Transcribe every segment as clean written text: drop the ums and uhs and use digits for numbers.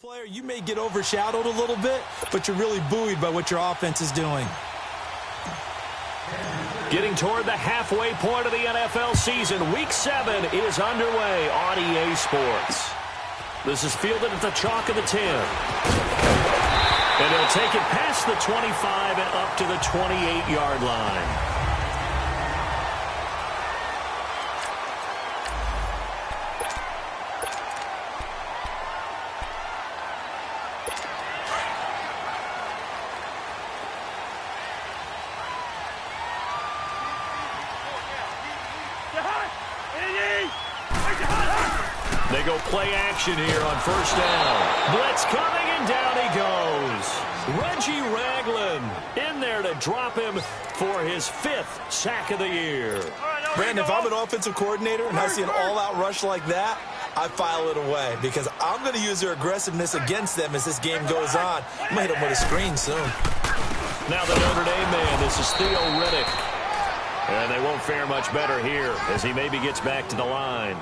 player, you may get overshadowed a little bit, but you're really buoyed by what your offense is doing. Getting toward the halfway point of the NFL season, Week 7 is underway on EA Sports. This is fielded at the chalk of the 10. And he'll take it past the 25 and up to the 28-yard line. They go play action here on first down. Blitz coming, and down he goes. Reggie Ragland in there to drop him for his 5th sack of the year. Brandon, if I'm an offensive coordinator and I see an all-out rush like that, I file it away because I'm going to use their aggressiveness against them as this game goes on. I'm going to hit them with a screen soon. Now the Notre Dame man, this is Theo Riddick. And they won't fare much better here as he maybe gets back to the line.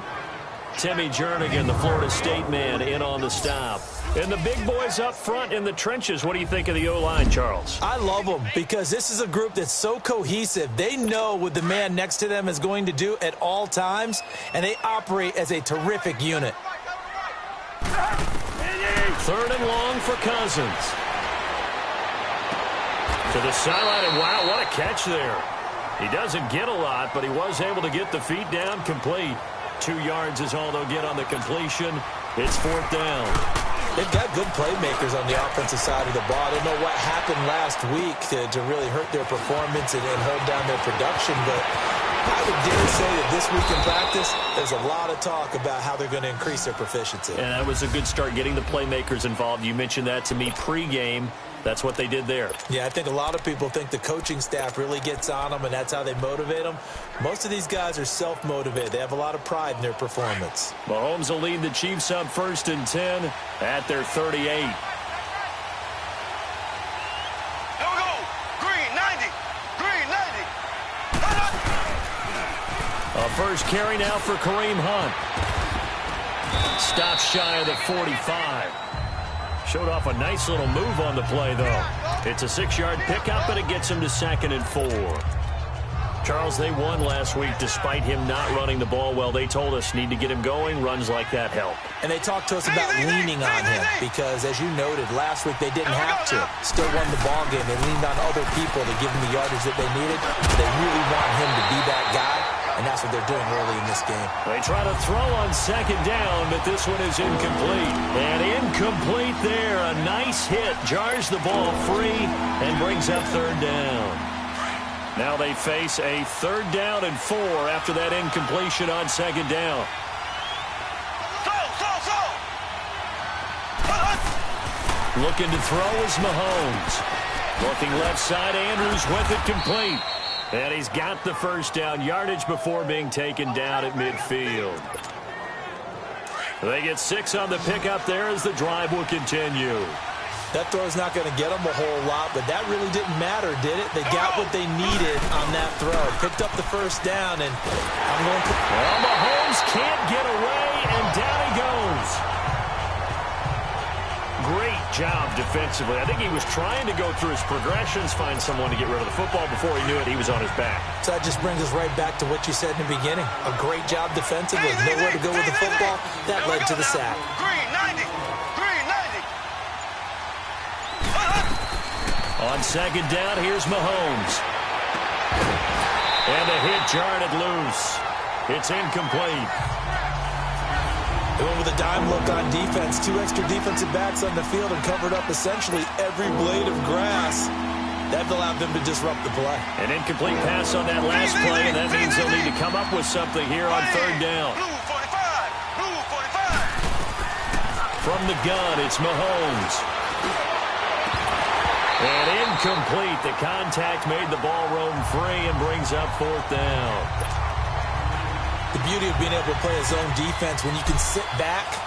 Timmy Jernigan, the Florida State man, in on the stop. And the big boys up front in the trenches. What do you think of the O-line, Charles? I love them because this is a group that's so cohesive. They know what the man next to them is going to do at all times, and they operate as a terrific unit. 3rd and long for Cousins. To the sideline, and wow, what a catch there. He doesn't get a lot, but he was able to get the feet down complete. 2 yards is all they'll get on the completion. It's 4th down. They've got good playmakers on the offensive side of the ball. I don't know what happened last week to really hurt their performance and hold down their production, but I would dare say that this week in practice, there's a lot of talk about how they're going to increase their proficiency. And that was a good start, getting the playmakers involved. You mentioned that to me pregame. That's what they did there. Yeah, I think a lot of people think the coaching staff really gets on them, and that's how they motivate them. Most of these guys are self-motivated. They have a lot of pride in their performance. Mahomes will lead the Chiefs up 1st and 10 at their 38. Here we go. Green 90. Green 90. A first carry now for Kareem Hunt. Stop shy of the 45. Showed off a nice little move on the play, though. It's a 6-yard pickup, and it gets him to 2nd and 4. Charles, they won last week despite him not running the ball well. They told us need to get him going. Runs like that help. And they talked to us about leaning on him because, as you noted, last week they didn't have to. Still won the ball game. They leaned on other people to give him the yardage that they needed. They really want him to be that guy. And that's what they're doing early in this game. They try to throw on 2nd down, but this one is incomplete. And incomplete there. A nice hit. Jars the ball free and brings up 3rd down. Now they face a 3rd down and 4 after that incompletion on 2nd down. Looking to throw is Mahomes. Looking left side, Andrews with it complete. And he's got the first down, yardage before being taken down at midfield. They get 6 on the pickup there as the drive will continue. That throw's not going to get them a whole lot, but that really didn't matter, did it? They got what they needed on that throw. Picked up the first down, and I'm going to... Well, Mahomes can't get away, and down he goes. Great job defensively. I think he was trying to go through his progressions, find someone to get rid of the football. Before he knew it, he was on his back. So that just brings us right back to what you said in the beginning. A great job defensively. Nowhere to go with the football. That led to the sack. Green 90. Green 90. On 2nd down, here's Mahomes. And the hit jarred it loose. It's incomplete. They went with a dime look on defense. 2 extra defensive backs on the field and covered up essentially every blade of grass. That allowed them to disrupt the play. An incomplete pass on that last play, and that means they'll need to come up with something here on 3rd down. Blue 45. Blue 45. From the gun, it's Mahomes. And incomplete. The contact made the ball roam free and brings up 4th down. The beauty of being able to play a zone defense when you can sit back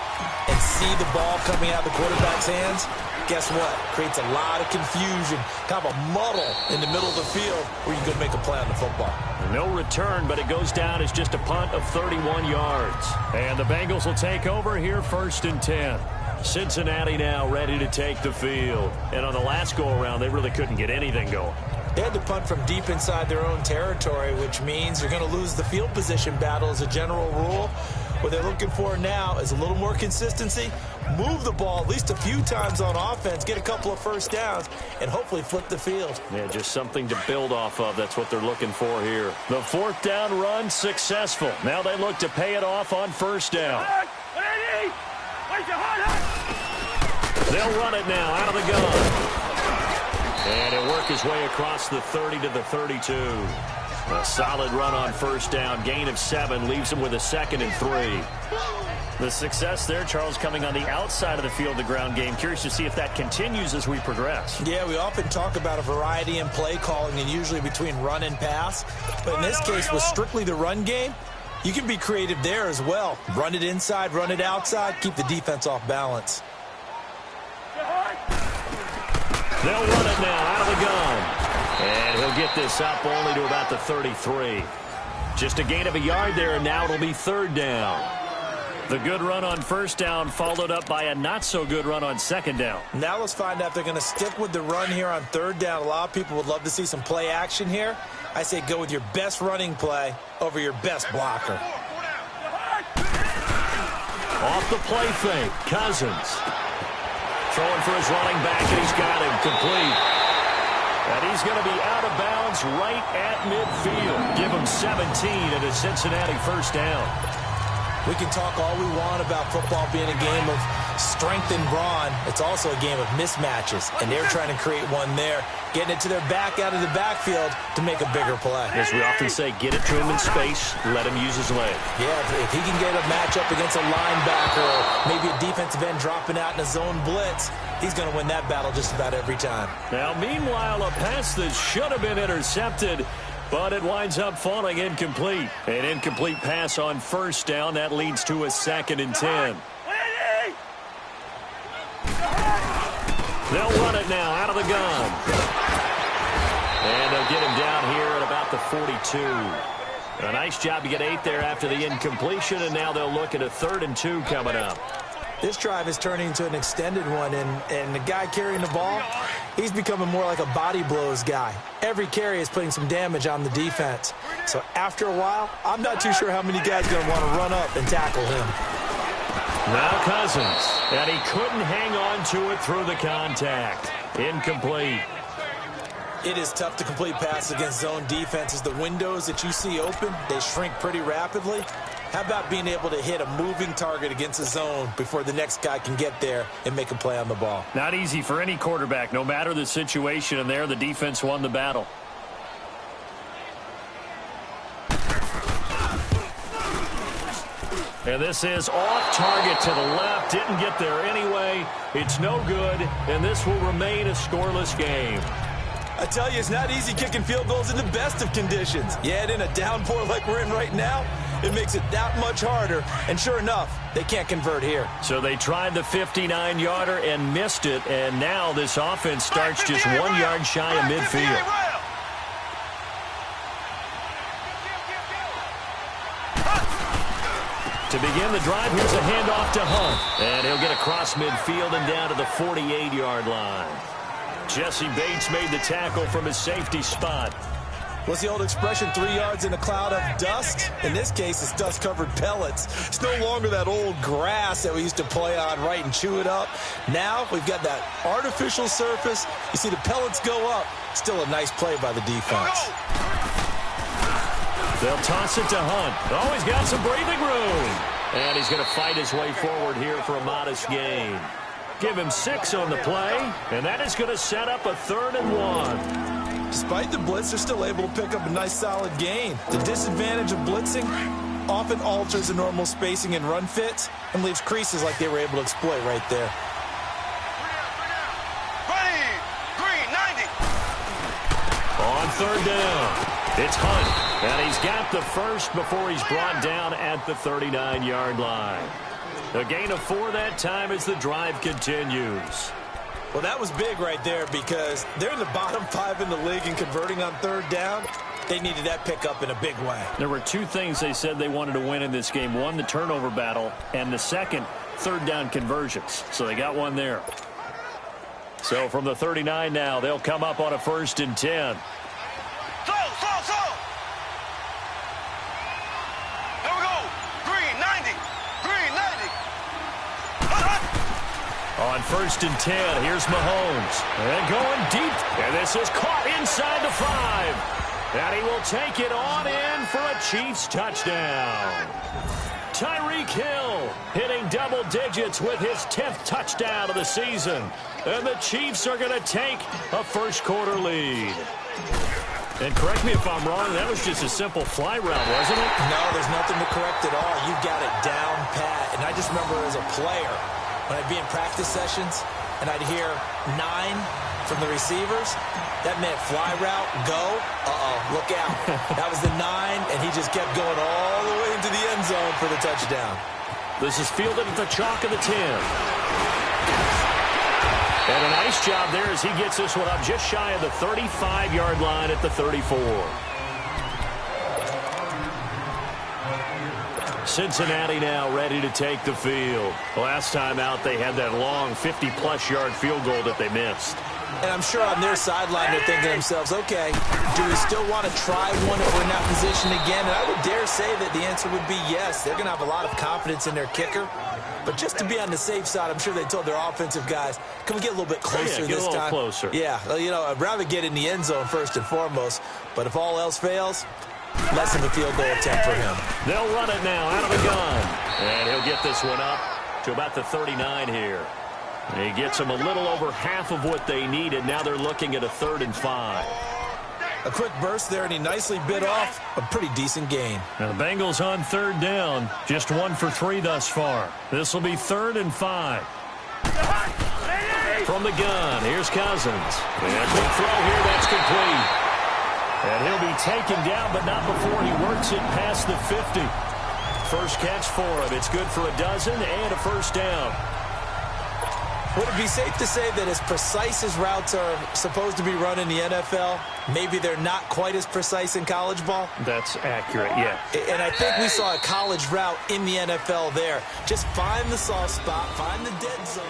and see the ball coming out of the quarterback's hands, guess what? Creates a lot of confusion, kind of a muddle in the middle of the field where you can go make a play on the football. No return, but it goes down as just a punt of 31 yards. And the Bengals will take over here 1st and 10. Cincinnati now ready to take the field. And on the last go-around, they really couldn't get anything going. They had to punt from deep inside their own territory, which means you're going to lose the field position battle as a general rule. What they're looking for now is a little more consistency, move the ball at least a few times on offense, get a couple of first downs, and hopefully flip the field. Yeah, just something to build off of. That's what they're looking for here. The fourth down run successful. Now they look to pay it off on first down. They'll run it now out of the gun. And he'll work his way across the 30 to the 32. A solid run on first down. Gain of 7 leaves him with a 2nd and 3. The success there, Charles, coming on the outside of the field, the ground game. Curious to see if that continues as we progress. Yeah, we often talk about a variety in play calling and usually between run and pass. But in this case, with strictly the run game, you can be creative there as well. Run it inside, run it outside, keep the defense off balance. They'll run it now out of the gun. And he'll get this up only to about the 33. Just a gain of a yard there, and now it'll be 3rd down. The good run on first down followed up by a not-so-good run on 2nd down. Now let's find out if they're going to stick with the run here on 3rd down. A lot of people would love to see some play action here. I say go with your best running play over your best blocker. Off the play fake, Cousins. Throwing for his running back, and he's got him complete. And he's going to be out of bounds right at midfield. Give him 17 and a Cincinnati first down. We can talk all we want about football being a game of strength and brawn. It's also a game of mismatches, and they're trying to create one there, getting it to their back out of the backfield to make a bigger play. As we often say, get it to him in space, let him use his leg. Yeah, if he can get a matchup against a linebacker or maybe a defensive end dropping out in a zone blitz, he's going to win that battle just about every time. Now, meanwhile, a pass that should have been intercepted, but it winds up falling incomplete. An incomplete pass on first down. That leads to a 2nd and 10. They'll run it now out of the gun. And they'll get him down here at about the 42. A nice job to get 8 there after the incompletion, and now they'll look at a 3rd and 2 coming up. This drive is turning into an extended one, and the guy carrying the ball, he's becoming more like a body blows guy. Every carry is putting some damage on the defense. So after a while, I'm not too sure how many guys are going to want to run up and tackle him. Now Cousins, and he couldn't hang on to it through the contact. Incomplete. It is tough to complete passes against zone defenses. The windows that you see open, they shrink pretty rapidly. How about being able to hit a moving target against a zone before the next guy can get there and make a play on the ball? Not easy for any quarterback, no matter the situation, and there the defense won the battle. And this is off target to the left. Didn't get there anyway. It's no good, and this will remain a scoreless game. I tell you, it's not easy kicking field goals in the best of conditions. Yet in a downpour like we're in right now, it makes it that much harder. And sure enough, they can't convert here. So they tried the 59-yarder and missed it, and now this offense starts just 1 yard shy of midfield. To begin the drive, here's a handoff to Hunt. And he'll get across midfield and down to the 48-yard line. Jesse Bates made the tackle from his safety spot. What's the old expression, 3 yards in a cloud of dust? In this case, it's dust-covered pellets. It's no longer that old grass that we used to play on, right, and chew it up. Now we've got that artificial surface. You see the pellets go up. Still a nice play by the defense. They'll toss it to Hunt. Oh, he's got some breathing room. And he's going to fight his way forward here for a modest gain. Give him 6 on the play, and that is going to set up a 3rd and 1. Despite the blitz, they're still able to pick up a nice solid gain. The disadvantage of blitzing often alters the normal spacing and run fits and leaves creases like they were able to exploit right there. Ready, green, 90. On 3rd down, it's Hunt, and he's got the first before he's brought down at the 39-yard line. A gain of 4 that time as the drive continues. Well, that was big right there because they're in the bottom 5 in the league in converting on 3rd down. They needed that pickup in a big way. There were 2 things they said they wanted to win in this game. One, the turnover battle, and the second, third down conversions. So they got one there. So from the 39 now, they'll come up on a 1st and 10. Slow. Here we go. Green 90. Green 90. On 1st and 10, here's Mahomes. And going deep. And this is caught inside the 5. And he will take it on in for a Chiefs touchdown. Tyreek Hill hitting double digits with his 10th touchdown of the season. And the Chiefs are going to take a first-quarter lead. And correct me if I'm wrong, that was just a simple fly route, wasn't it? No, there's nothing to correct at all. You got it down pat. And I just remember as a player, when I'd be in practice sessions, and I'd hear 9 from the receivers, that meant fly route, go, look out. That was the 9, and he just kept going all the way into the end zone for the touchdown. This is fielded at the chalk of the 10. And a nice job there as he gets this one up just shy of the 35-yard line at the 34. Cincinnati now ready to take the field. Last time out, they had that long 50-plus yard field goal that they missed. And I'm sure on their sideline they're thinking to themselves, okay, do we still want to try one if we're in that position again? And I would dare say that the answer would be yes. They're going to have a lot of confidence in their kicker. But just to be on the safe side, I'm sure they told their offensive guys, can we get a little bit closer this time? Get a little closer. Yeah, you know, I'd rather get in the end zone first and foremost. But if all else fails, less of a field goal attempt for him. They'll run it now out of the gun. And he'll get this one up to about the 39 here. And he gets them a little over half of what they needed. Now they're looking at a 3rd and 5. A quick burst there, and he nicely bit off a pretty decent gain. Now the Bengals on 3rd down. Just 1 for 3 thus far. This will be 3rd and 5. From the gun, here's Cousins. And quick throw here, that's complete. And he'll be taken down, but not before he works it past the 50. First catch for him. It's good for a dozen and a 1st down. Would it be safe to say that as precise as routes are supposed to be run in the NFL, maybe they're not quite as precise in college ball? That's accurate, yeah. And I think we saw a college route in the NFL there. Just find the soft spot, find the dead zone.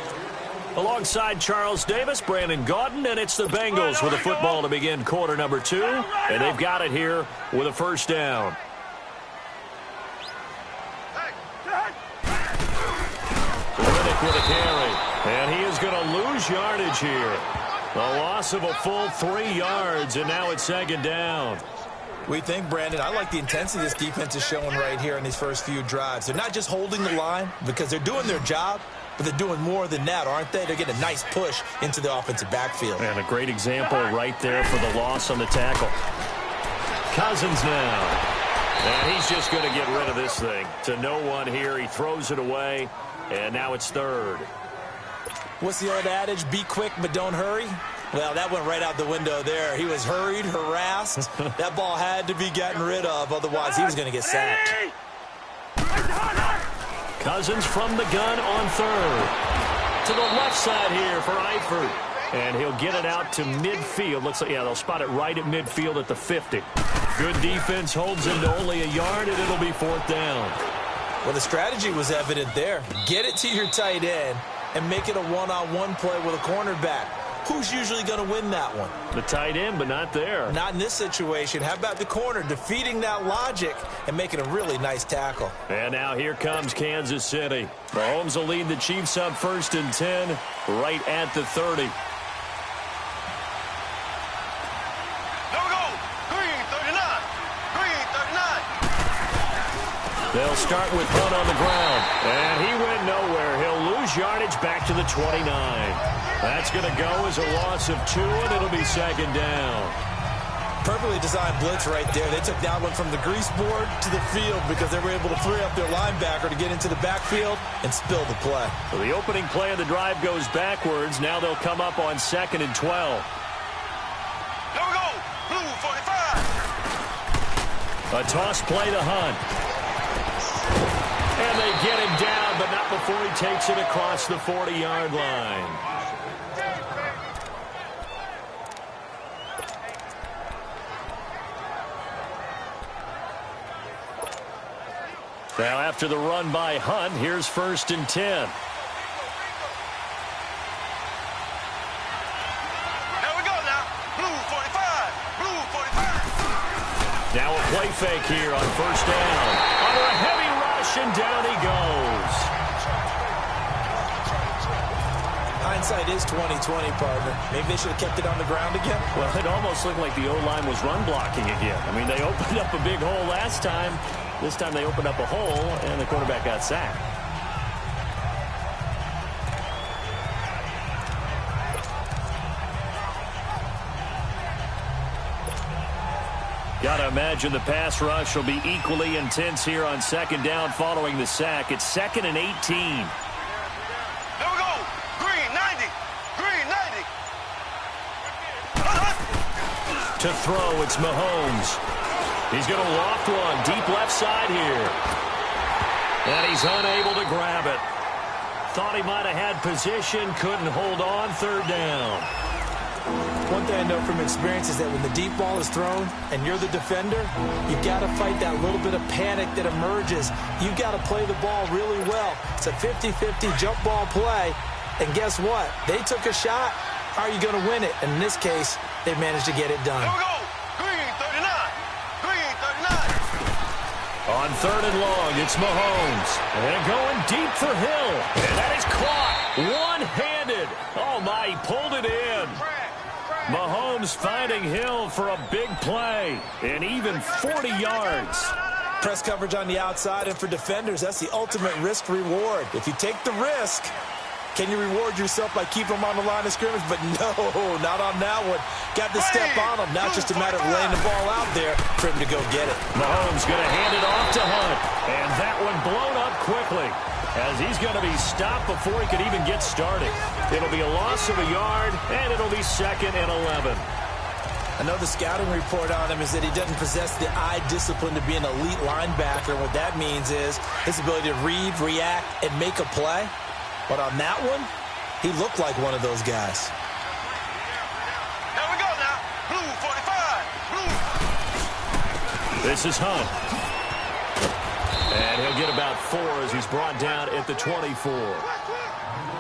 Alongside Charles Davis, Brandon Gaudin, and it's the Bengals with a football to begin quarter number 2. And they've got it here with a 1st down. Riddick with a carry. And he is going to lose yardage here. A loss of a full 3 yards, and now it's 2nd down. We think, Brandon, I like the intensity this defense is showing right here in these first few drives. They're not just holding the line because they're doing their job, but they're doing more than that, aren't they? They're getting a nice push into the offensive backfield. And a great example right there for the loss on the tackle. Cousins now. And he's just going to get rid of this thing. To no one here. He throws it away, and now it's 3rd. What's the old adage? Be quick, but don't hurry. Well, that went right out the window there. He was hurried, harassed. That ball had to be gotten rid of, otherwise he was going to get sacked. Cousins from the gun on 3rd. To the left side here for Eifert. And he'll get it out to midfield. Looks like, yeah, they'll spot it right at midfield at the 50. Good defense holds him to only a yard, and it'll be 4th down. Well, the strategy was evident there. Get it to your tight end and make it a one-on-one play with a cornerback. Who's usually going to win that one? The tight end, but not there. Not in this situation. How about the corner defeating that logic and making a really nice tackle? And now here comes Kansas City. Mahomes will lead the Chiefs up 1st and 10 right at the 30. There we go. Green 39. Green 39. They'll start with Hunt on the ground. And he went nowhere. He'll lose yardage back to the 29. That's going to go as a loss of 2, and it'll be 2nd down. Perfectly designed blitz right there. They took that one from the grease board to the field because they were able to free up their linebacker to get into the backfield and spill the play. So the opening play of the drive goes backwards. Now they'll come up on 2nd and 12. There we go. Blue 45. A toss play to Hunt. And they get him down, but not before he takes it across the 40-yard line. Now after the run by Hunt, here's 1st and 10. Now a play fake here on 1st down. Under a heavy rush, and down he goes. Hindsight is 20/20, partner. Maybe they should have kept it on the ground again. Well, it almost looked like the O-line was run blocking again. I mean, they opened up a big hole last time. This time they opened up a hole, and the quarterback got sacked. Got to imagine the pass rush will be equally intense here on 2nd down following the sack. It's 2nd and 18. There we go. Green, 90. Green, 90. To throw, it's Mahomes. He's going to loft one deep left side here. And he's unable to grab it. Thought he might have had position, couldn't hold on. 3rd down. One thing I know from experience is that when the deep ball is thrown and you're the defender, you've got to fight that little bit of panic that emerges. You've got to play the ball really well. It's a 50-50 jump ball play. And guess what? They took a shot. How are you going to win it? And in this case, they managed to get it done. There we go. Green, 39. Green, 39. On 3rd and long, it's Mahomes. And going deep for Hill. And that is caught one-handed. Oh, my, he pulled it in. Mahomes finding Hill for a big play, and even 40 yards. Press coverage on the outside, and for defenders, that's the ultimate risk-reward. If you take the risk, can you reward yourself by keeping them on the line of scrimmage? But no, not on that one. Got to step on them. Now it's just a matter of laying the ball out there for him to go get it. Mahomes going to hand it off to Hunt, and that one blown up quickly, as he's going to be stopped before he could even get started. It'll be a loss of a yard, and it'll be 2nd and 11. I know the scouting report on him is that he doesn't possess the eye discipline to be an elite linebacker. What that means is his ability to read, react, and make a play. But on that one, he looked like one of those guys. There we go now. Blue, 45. Blue. This is Hunt. And he'll get about 4 as he's brought down at the 24.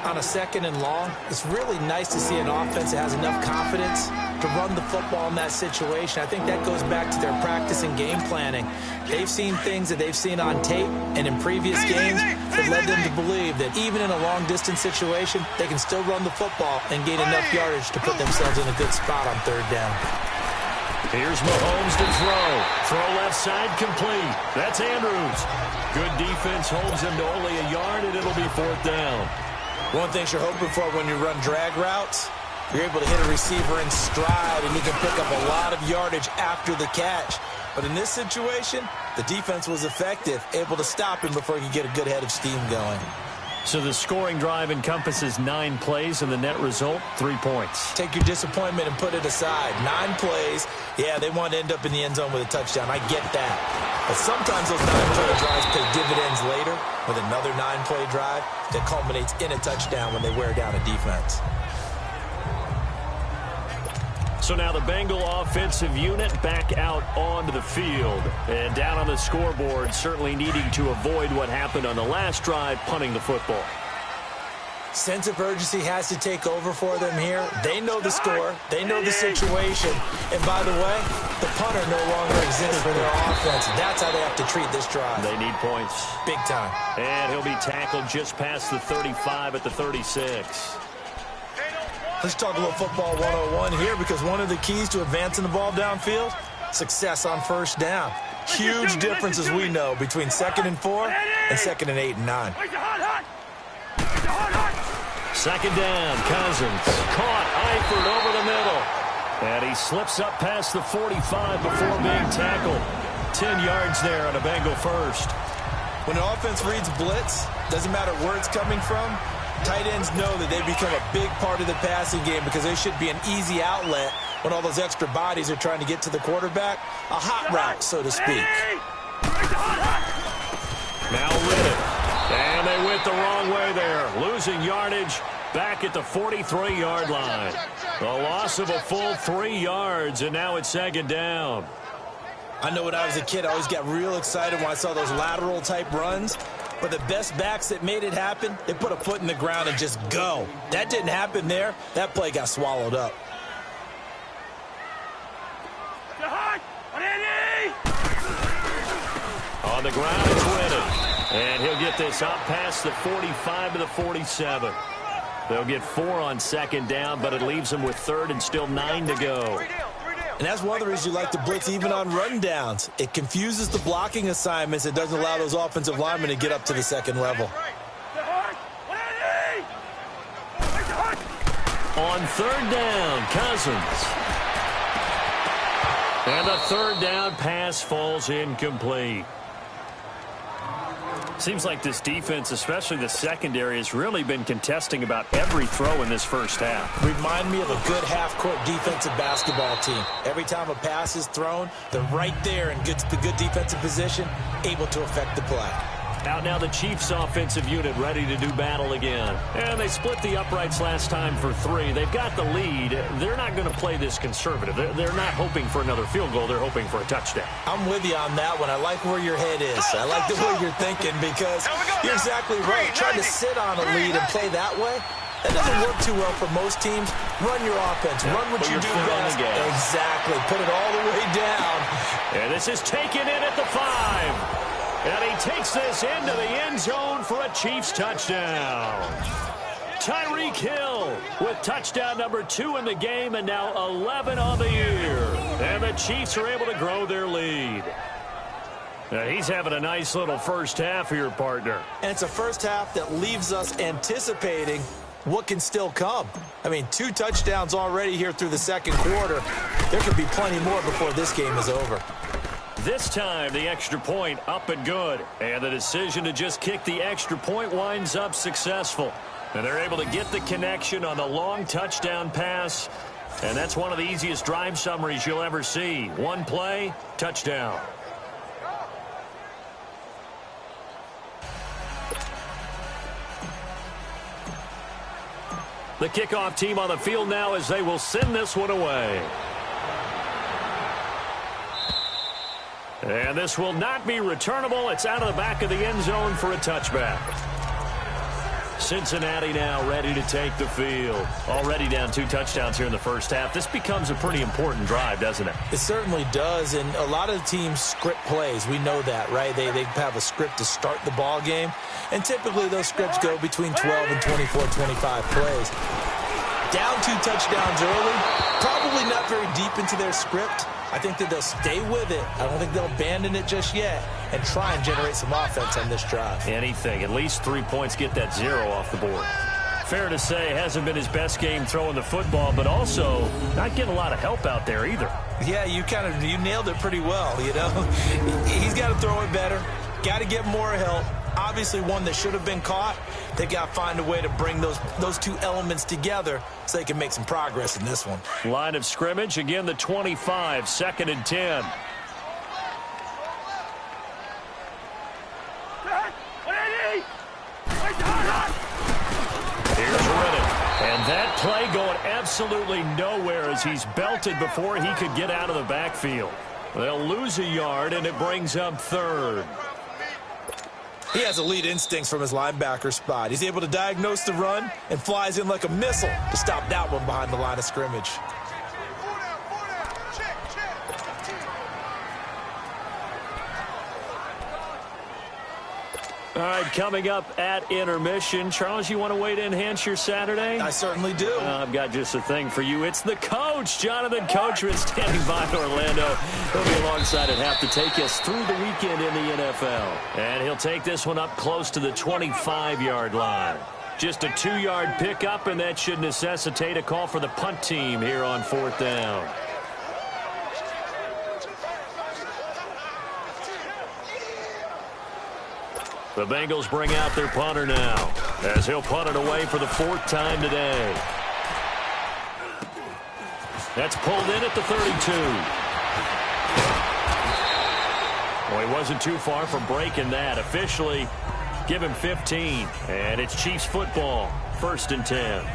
On a 2nd and long, it's really nice to see an offense that has enough confidence to run the football in that situation. I think that goes back to their practice and game planning. They've seen things that they've seen on tape and in previous games that led them to believe that even in a long-distance situation, they can still run the football and gain enough yardage to put themselves in a good spot on 3rd down. Here's Mahomes to throw. Throw left side complete. That's Andrews. Good defense holds him to only a yard, and it'll be 4th down. One thing you're hoping for when you run drag routes, you're able to hit a receiver in stride, and you can pick up a lot of yardage after the catch. But in this situation, the defense was effective, able to stop him before he could get a good head of steam going. So the scoring drive encompasses 9 plays, and the net result, 3 points. Take your disappointment and put it aside. 9 plays. Yeah, they want to end up in the end zone with a touchdown. I get that. But sometimes those 9-play drives pay dividends later with another 9-play drive that culminates in a touchdown when they wear down a defense. So now the Bengal offensive unit back out onto the field. And down on the scoreboard, certainly needing to avoid what happened on the last drive, punting the football. Sense of urgency has to take over for them here. They know the score. They know the situation. And by the way, the punter no longer exists for their offense. That's how they have to treat this drive. They need points. Big time. And he'll be tackled just past the 35 at the 36. Let's talk a little football 101 here, because one of the keys to advancing the ball downfield, success on 1st down. Huge difference, as we know, between 2nd and 4 and 2nd and 8 and 9. 2nd down, Cousins. Caught, Eifert over the middle. And he slips up past the 45 before being tackled. 10 yards there on a Bengal first. When an offense reads blitz, doesn't matter where it's coming from, tight ends know that they become a big part of the passing game, because they should be an easy outlet when all those extra bodies are trying to get to the quarterback. A hot route, so to speak. Now Riddick. And they went the wrong way there. Losing yardage back at the 43-yard line. The loss of a full 3 yards, and now it's 2nd down. I know when I was a kid, I always got real excited when I saw those lateral type runs. But the best backs that made it happen, they put a foot in the ground and just go. That didn't happen there. That play got swallowed up. On the ground, it's Rennan. And he'll get this up past the 45 to the 47. They'll get 4 on second down, but it leaves them with third and still 9 to go. And that's one of the reasons you like to blitz even on rundowns. It confuses the blocking assignments. It doesn't allow those offensive linemen to get up to the second level. On third down, Cousins. And the third down pass falls incomplete. Seems like this defense, especially the secondary, has really been contesting about every throw in this first half. Remind me of a good half-court defensive basketball team. Every time a pass is thrown, they're right there in good defensive position, able to affect the play. Out now the Chiefs offensive unit ready to do battle again. And they split the uprights last time for 3. They've got the lead. They're not going to play this conservative. They're not hoping for another field goal. They're hoping for a touchdown. I'm with you on that one. I like where your head is. I like the way you're thinking because you're exactly right. Trying to sit on a lead and play that way, that doesn't work too well for most teams. Run your offense. Run what you do best. Exactly. Put it all the way down. And this is taken in at the 5. And he takes this into the end zone for a Chiefs touchdown. Tyreek Hill with touchdown number 2 in the game and now 11 on the year. And the Chiefs are able to grow their lead. Now he's having a nice little first half here, partner. And it's a first half that leaves us anticipating what can still come. I mean, 2 touchdowns already here through the second quarter. There could be plenty more before this game is over. This time, the extra point up and good. And the decision to just kick the extra point winds up successful. And they're able to get the connection on the long touchdown pass. And that's one of the easiest drive summaries you'll ever see. 1 play, touchdown. The kickoff team on the field now as they will send this one away. And this will not be returnable. It's out of the back of the end zone for a touchback. Cincinnati now ready to take the field. Already down 2 touchdowns here in the first half. This becomes a pretty important drive, doesn't it? It certainly does, and a lot of the teams script plays. We know that, right? They have a script to start the ball game, and typically those scripts go between 12 and 24, 25 plays. Down 2 touchdowns early, probably not very deep into their script. I think that they'll stay with it. I don't think they'll abandon it just yet and try and generate some offense on this drive. Anything. At least 3 points, get that 0 off the board. Fair to say, hasn't been his best game throwing the football, but also not getting a lot of help out there either. Yeah, you nailed it pretty well, you know. He's got to throw it better. Got to get more help. Obviously one that should have been caught. They got to find a way to bring those 2 elements together so they can make some progress in this one. Line of scrimmage, again the 25, 2nd and 10. Here's Rennan. And that play going absolutely nowhere as he's belted before he could get out of the backfield. They'll lose a yard, and it brings up 3rd. He has elite instincts from his linebacker spot. He's able to diagnose the run and flies in like a missile to stop that one behind the line of scrimmage. All right, coming up at intermission. Charles, you want to wait to enhance your Saturday? I certainly do. I've got just a thing for you. It's the coach, Jonathan Coachman, standing by in Orlando. He'll be alongside at half to take us through the weekend in the NFL. And he'll take this one up close to the 25-yard line. Just a 2-yard pickup, and that should necessitate a call for the punt team here on 4th down. The Bengals bring out their punter now as he'll punt it away for the 4th time today. That's pulled in at the 32. Well, he wasn't too far from breaking that. Officially, give him 15. And it's Chiefs football, 1st and 10.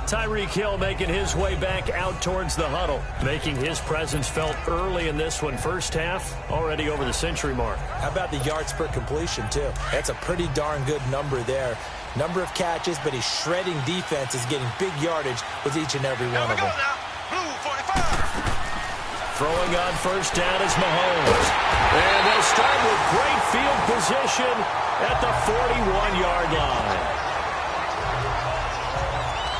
Tyreek Hill making his way back out towards the huddle, making his presence felt early in this one. First half, already over the century mark. How about the yards per completion, too? That's a pretty darn good number there. Number of catches, but he's shredding defense, is getting big yardage with each and every one of them. Blue 45. Throwing on first down is Mahomes. And they'll start with great field position at the 41-yard line.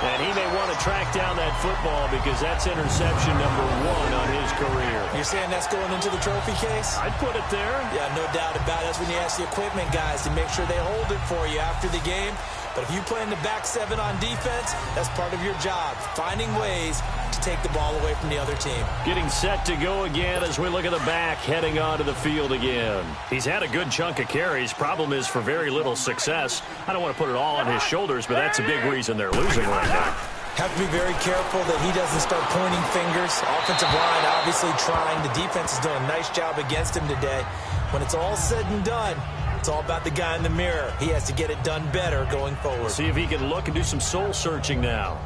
And he may want to track down that football because that's interception number 1 on his career. You're saying that's going into the trophy case? I'd put it there. Yeah, no doubt about it. That's when you ask the equipment guys to make sure they hold it for you after the game. But if you play in the back 7 on defense, that's part of your job, finding ways to take the ball away from the other team. Getting set to go again as we look at the back, heading onto the field again. He's had a good chunk of carries. Problem is for very little success. I don't want to put it all on his shoulders, but that's a big reason they're losing right now. Have to be very careful that he doesn't start pointing fingers. Offensive line obviously trying. The defense is doing a nice job against him today. When it's all said and done, it's all about the guy in the mirror. He has to get it done better going forward. See if he can look and do some soul searching now.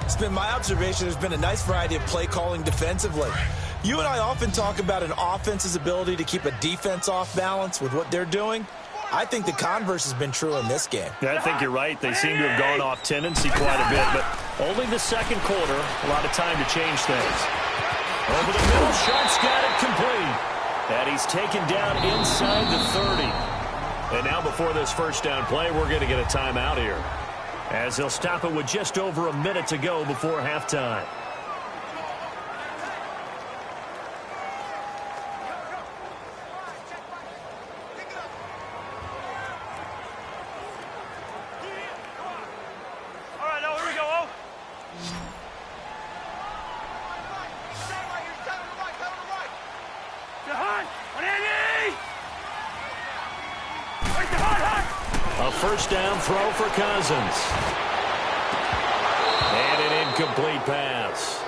It's been my observation there's been a nice variety of play calling defensively. You and I often talk about an offense's ability to keep a defense off balance with what they're doing. I think the converse has been true in this game. Yeah, I think you're right. They seem to have gone off tendency quite a bit, but only the second quarter, a lot of time to change things. Over the middle, Sharp's got it complete. And he's taken down inside the 30. And now before this first down play, we're going to get a timeout here, as they'll stop it with just over a minute to go before halftime. All right, now here we go. A first down throw for Cousins. And an incomplete pass.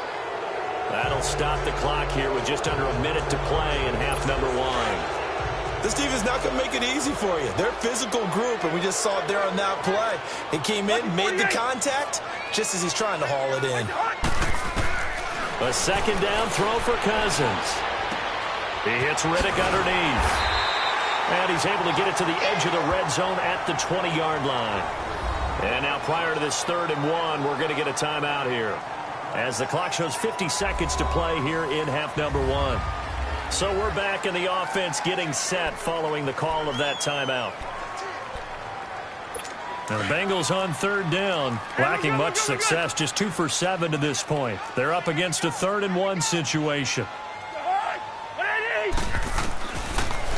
That'll stop the clock here with just under a minute to play in half number 1. This team is not going to make it easy for you. They're a physical group, and we just saw it there on that play. He came in, made the contact, just as he's trying to haul it in. A second down throw for Cousins. He hits Riddick underneath. And he's able to get it to the edge of the red zone at the 20-yard line. And now prior to this 3rd and 1, we're going to get a timeout here, as the clock shows 50 seconds to play here in half number 1. So we're back in the offense getting set following the call of that timeout. Now the Bengals on 3rd down, lacking much success, just 2 for 7 to this point. They're up against a 3rd and 1 situation.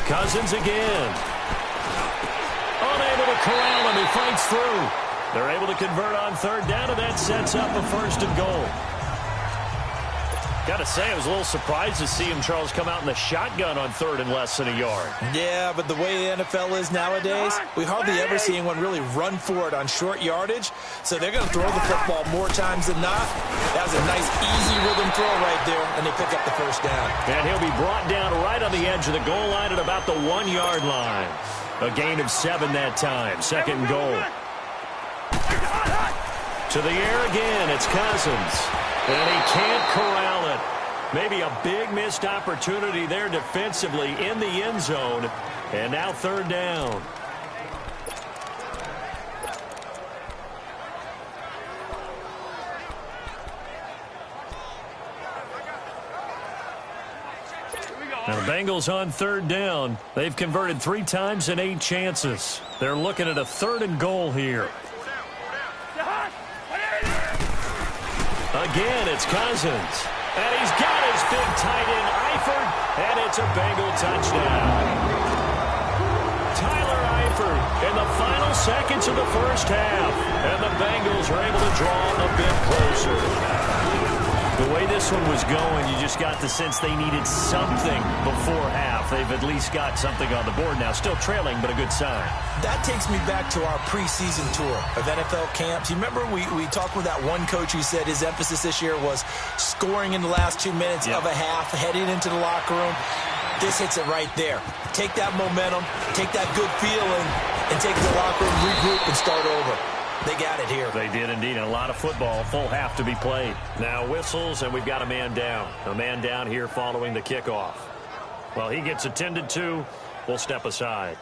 Cousins again. Unable to corral him. He fights through. They're able to convert on 3rd down, and that sets up a 1st and goal. Got to say, I was a little surprised to see him, Charles, come out in the shotgun on 3rd and less than a yard. Yeah, but the way the NFL is nowadays, we hardly ever see anyone really run for it on short yardage. So they're going to throw the football more times than not. That was a nice, easy rhythm throw right there, and they pick up the 1st down. And he'll be brought down right on the edge of the goal line at about the 1-yard line. A gain of 7 that time. 2nd and goal. To the air again, it's Cousins. And he can't corral it. Maybe a big missed opportunity there defensively in the end zone. And now 3rd down. Now the Bengals on 3rd down. They've converted 3 times in 8 chances. They're looking at a 3rd and goal here. Again, it's Cousins. And he's got his big tight end, Eifert, and it's a Bengal touchdown. Tyler Eifert in the final seconds of the first half. And the Bengals are able to draw a bit closer. The way this one was going, you just got the sense they needed something before half. They've at least got something on the board now. Still trailing, but a good sign. That takes me back to our preseason tour of NFL camps. You remember we talked with that one coach who said his emphasis this year was scoring in the last 2 minutes of a half, heading into the locker room. This hits it right there. Take that momentum, take that good feeling, and take the locker room, regroup, and start over. They got it here. They did indeed. And a lot of football, full half to be played. Now whistles, and we've got a man down. A man down here following the kickoff. Well, he gets attended to. We'll step aside.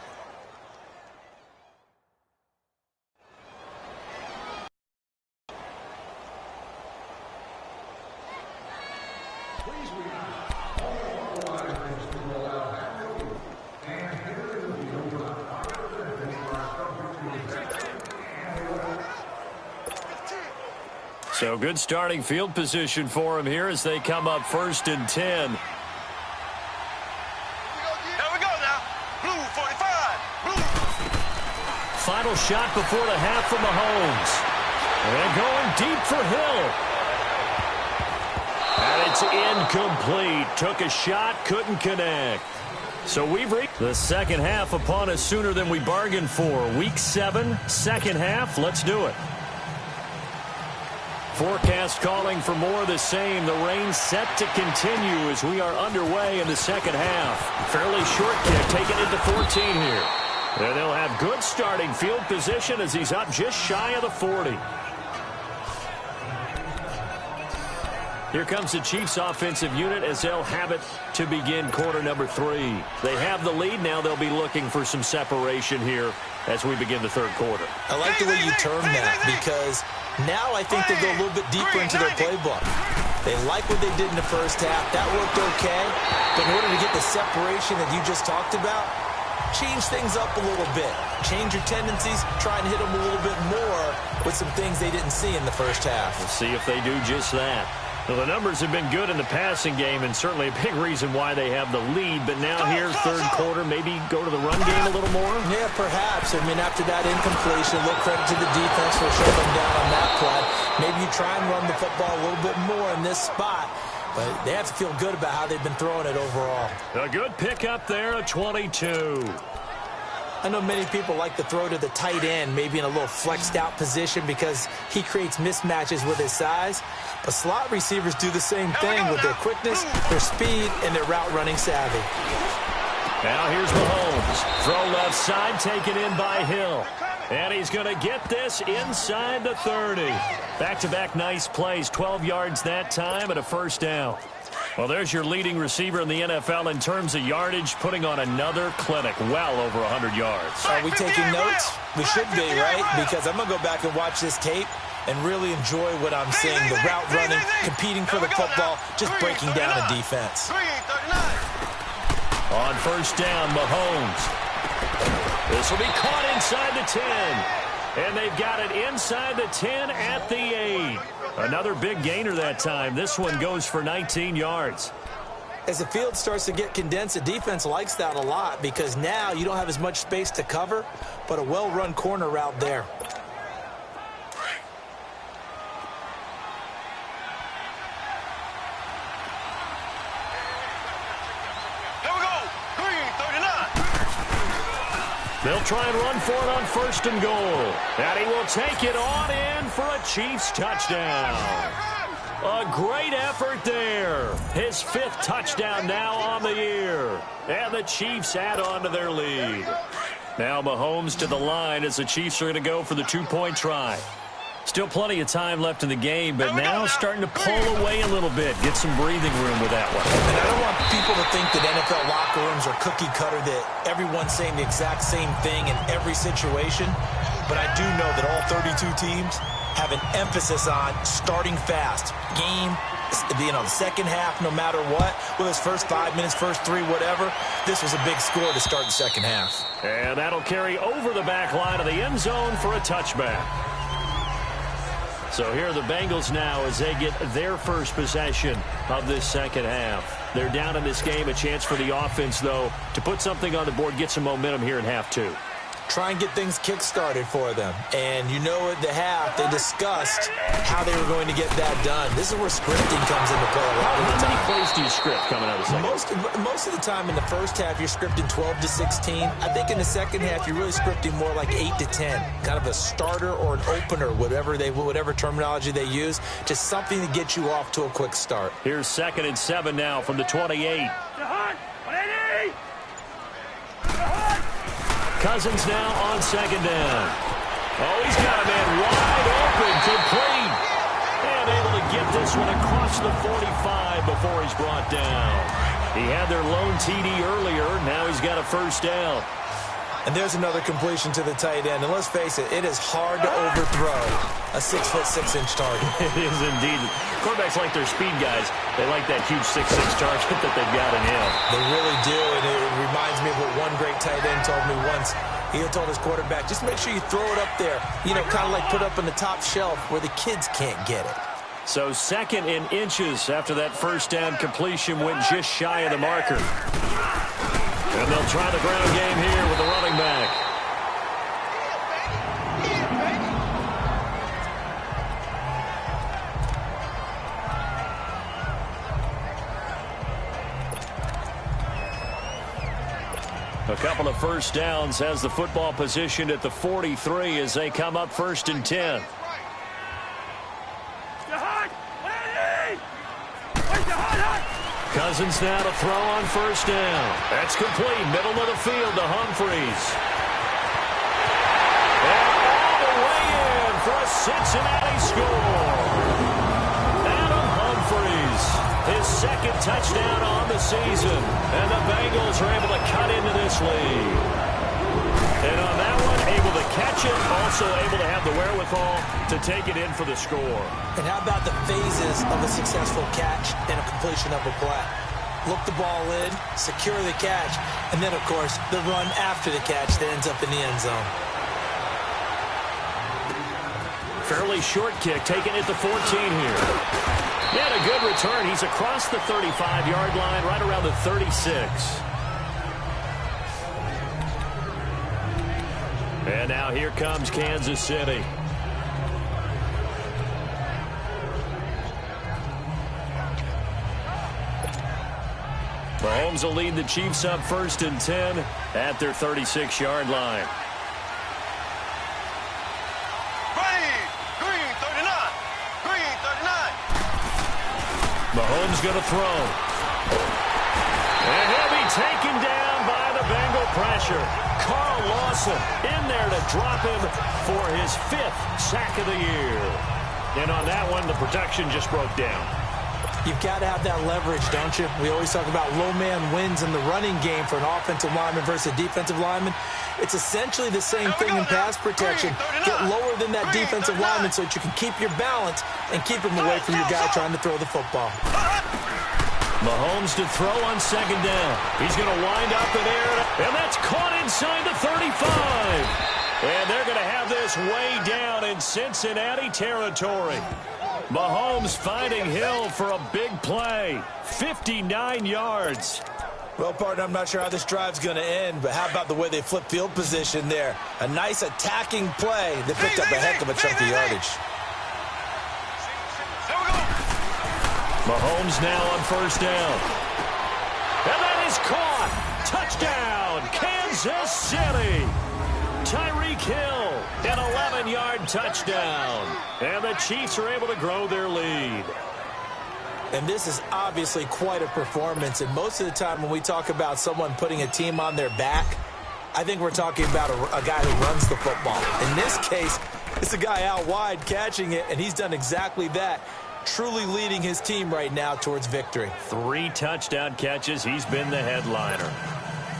So good starting field position for him here as they come up 1st and 10. Here we go now. Blue 45. Blue. Final shot before the half from Mahomes. And going deep for Hill. And it's incomplete. Took a shot, couldn't connect. So we've reached the second half upon us sooner than we bargained for. Week 7, second half. Let's do it. Forecast calling for more of the same. The rain set to continue as we are underway in the second half. Fairly short kick, taking it to 14 here. And they'll have good starting field position as he's up just shy of the 40. Here comes the Chiefs offensive unit as they'll have it to begin quarter number 3. They have the lead. Now they'll be looking for some separation here as we begin the third quarter. I like the way you term that because now I think they go a little bit deeper into their playbook. They like what they did in the first half. That worked okay. But in order to get the separation that you just talked about, change things up a little bit. Change your tendencies. Try and hit them a little bit more with some things they didn't see in the first half. We'll see if they do just that. Well, the numbers have been good in the passing game and certainly a big reason why they have the lead. But now here, third quarter, maybe go to the run game a little more? Yeah, perhaps. I mean, after that incompletion, a little credit to the defense for shutting them down on that play. Maybe you try and run the football a little bit more in this spot. But they have to feel good about how they've been throwing it overall. A good pickup there, a 22. I know many people like to throw to the tight end, maybe in a little flexed out position because he creates mismatches with his size. But slot receivers do the same thing with their quickness, their speed, and their route running savvy. Now here's Mahomes. Throw left side, taken in by Hill. And he's going to get this inside the 30. Back-to-back nice plays, 12 yards that time and a first down. Well, there's your leading receiver in the NFL in terms of yardage, putting on another clinic, well over 100 yards. Are we taking notes? We should be, right? Because I'm going to go back and watch this tape and really enjoy what I'm seeing. The route running, competing for the football, just breaking down a defense. On first down, Mahomes. This will be caught inside the 10. And they've got it inside the 10 at the 8. Another big gainer that time. This one goes for 19 yards. As the field starts to get condensed, the defense likes that a lot because now you don't have as much space to cover, but a well-run corner route there. They'll try and run for it on first and goal. And he will take it on in for a Chiefs touchdown. A great effort there. His 5th touchdown now on the year. And the Chiefs add on to their lead. Now Mahomes to the line as the Chiefs are going to go for the 2-point try. Still plenty of time left in the game, but now starting to pull away a little bit. Get some breathing room with that one. And I don't want people to think that NFL locker rooms are cookie cutter, that everyone's saying the exact same thing in every situation. But I do know that all 32 teams have an emphasis on starting fast. Game, the second half, no matter what. Whether it's first 5 minutes, first 3, whatever. This was a big score to start the second half. And that'll carry over the back line of the end zone for a touchback. So here are the Bengals now as they get their first possession of this second half. They're down in this game. A chance for the offense, though, to put something on the board, get some momentum here in half 2. Try and get things kick-started for them. And you know at the half, they discussed how they were going to get that done. This is where scripting comes into play a lot of the time. How many plays do you script coming out of the second? Most of the time in the first half, you're scripting 12 to 16. I think in the second half, you're really scripting more like 8 to 10. Kind of a starter or an opener, whatever terminology they use. Just something to get you off to a quick start. Here's 2nd and 7 now from the 28. Cousins now on second down. Oh, he's got a man wide open, complete. And able to get this one across the 45 before he's brought down. He had their lone TD earlier. Now he's got a first down. And there's another completion to the tight end. And let's face it, it is hard to overthrow a 6'6" target. It is indeed. Quarterbacks like their speed guys. They like that huge 6'6" target that they've got in him. They really do, and it reminds me of what one great tight end told me once. He had told his quarterback, just make sure you throw it up there, you know, kind of like put up on the top shelf where the kids can't get it. So 2nd in inches after that first down completion went just shy of the marker. And they'll try the ground game here with the running back. A couple of first downs has the football positioned at the 43 as they come up 1st and 10. Cousins now to throw on first down. That's complete. Middle of the field to Humphries. And all the way in for a Cincinnati score. Adam Humphries, his 2nd touchdown on the season. And the Bengals are able to cut into this lead. And on that one, able to catch it, also able to have the wherewithal to take it in for the score. And how about the phases of a successful catch and a completion of a play? Look the ball in, secure the catch, and then, of course, the run after the catch that ends up in the end zone. Fairly short kick, taken at the 14 here. He had a good return. He's across the 35-yard line, right around the 36. And now here comes Kansas City. Mahomes will lead the Chiefs up 1st and 10 at their 36-yard line. Green 39. Green 39. Mahomes going to throw. And he'll be taken down by the Bengal pressure. Carl Lawson in there to drop him for his 5th sack of the year. And on that one, the protection just broke down. You've got to have that leverage, don't you? We always talk about low man wins in the running game for an offensive lineman versus a defensive lineman. It's essentially the same thing in pass protection. Get lower than that defensive lineman so that you can keep your balance and keep him away from your guy trying to throw the football. Mahomes to throw on 2nd down. He's going to wind up in air, and that's caught inside the 35. And they're going to have this way down in Cincinnati territory. Mahomes finding Hill for a big play. 59 yards. Well, partner, I'm not sure how this drive's going to end, but how about the way they flip field position there? A nice attacking play that picked up a heck of a chunk of yardage. Mahomes now on 1st down. And that is caught. Touchdown, Kansas City. Tyreek Hill, an 11-yard touchdown. And the Chiefs are able to grow their lead. And this is obviously quite a performance. And most of the time when we talk about someone putting a team on their back, I think we're talking about a guy who runs the football. In this case, it's a guy out wide catching it, and he's done exactly that. Truly leading his team right now towards victory. 3 touchdown catches. He's been the headliner.